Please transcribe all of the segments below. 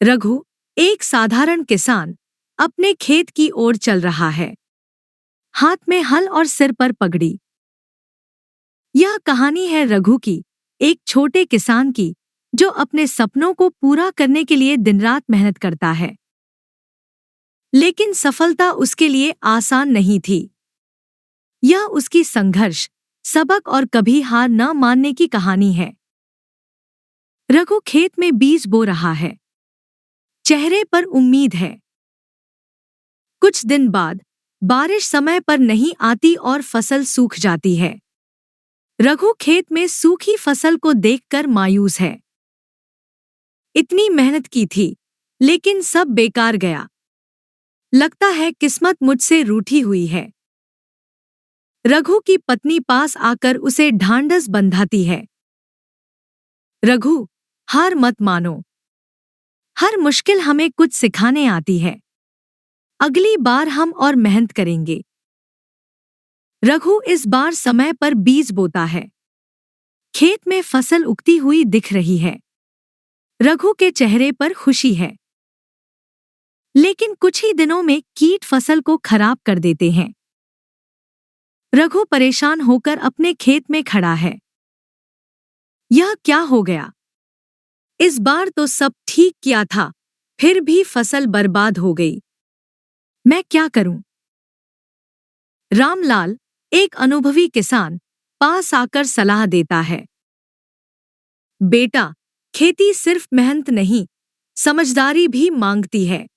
रघु, एक साधारण किसान, अपने खेत की ओर चल रहा है, हाथ में हल और सिर पर पगड़ी। यह कहानी है रघु की, एक छोटे किसान की, जो अपने सपनों को पूरा करने के लिए दिन रात मेहनत करता है। लेकिन सफलता उसके लिए आसान नहीं थी। यह उसकी संघर्ष, सबक और कभी हार न मानने की कहानी है। रघु खेत में बीज बो रहा है, चेहरे पर उम्मीद है। कुछ दिन बाद बारिश समय पर नहीं आती और फसल सूख जाती है। रघु खेत में सूखी फसल को देखकर मायूस है। इतनी मेहनत की थी, लेकिन सब बेकार गया। लगता है किस्मत मुझसे रूठी हुई है। रघु की पत्नी पास आकर उसे ढांढस बंधाती है। रघु, हार मत मानो। हर मुश्किल हमें कुछ सिखाने आती है। अगली बार हम और मेहनत करेंगे। रघु इस बार समय पर बीज बोता है। खेत में फसल उगती हुई दिख रही है। रघु के चेहरे पर खुशी है। लेकिन कुछ ही दिनों में कीट फसल को खराब कर देते हैं। रघु परेशान होकर अपने खेत में खड़ा है। यह क्या हो गया? इस बार तो सब ठीक किया था, फिर भी फसल बर्बाद हो गई। मैं क्या करूं? रामलाल, एक अनुभवी किसान, पास आकर सलाह देता है। बेटा, खेती सिर्फ मेहनत नहीं, समझदारी भी मांगती है।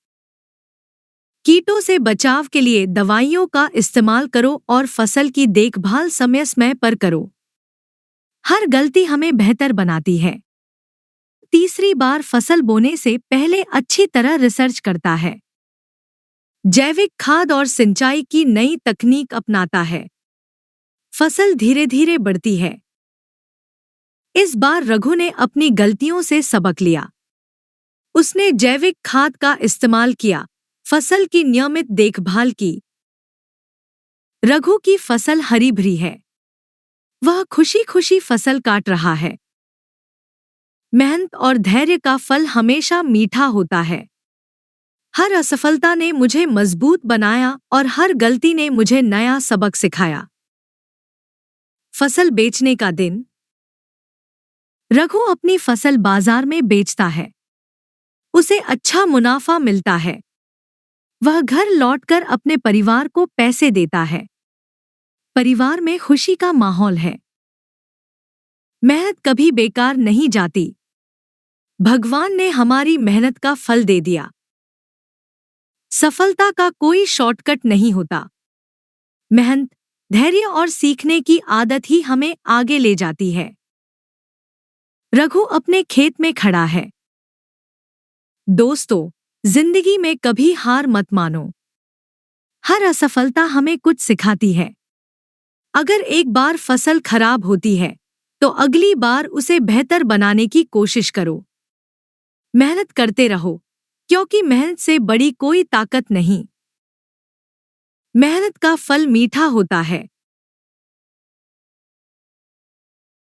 कीटों से बचाव के लिए दवाइयों का इस्तेमाल करो और फसल की देखभाल समय समय पर करो। हर गलती हमें बेहतर बनाती है। तीसरी बार फसल बोने से पहले अच्छी तरह रिसर्च करता है। जैविक खाद और सिंचाई की नई तकनीक अपनाता है। फसल धीरे धीरे बढ़ती है। इस बार रघु ने अपनी गलतियों से सबक लिया। उसने जैविक खाद का इस्तेमाल किया, फसल की नियमित देखभाल की। रघु की फसल हरी भरी है। वह खुशी खुशी फसल काट रहा है। मेहनत और धैर्य का फल हमेशा मीठा होता है। हर असफलता ने मुझे मजबूत बनाया और हर गलती ने मुझे नया सबक सिखाया। फसल बेचने का दिन। रघु अपनी फसल बाजार में बेचता है। उसे अच्छा मुनाफा मिलता है। वह घर लौटकर अपने परिवार को पैसे देता है। परिवार में खुशी का माहौल है। मेहनत कभी बेकार नहीं जाती। भगवान ने हमारी मेहनत का फल दे दिया। सफलता का कोई शॉर्टकट नहीं होता। मेहनत, धैर्य और सीखने की आदत ही हमें आगे ले जाती है। रघु अपने खेत में खड़ा है। दोस्तों, जिंदगी में कभी हार मत मानो। हर असफलता हमें कुछ सिखाती है। अगर एक बार फसल खराब होती है, तो अगली बार उसे बेहतर बनाने की कोशिश करो। मेहनत करते रहो, क्योंकि मेहनत से बड़ी कोई ताकत नहीं। मेहनत का फल मीठा होता है।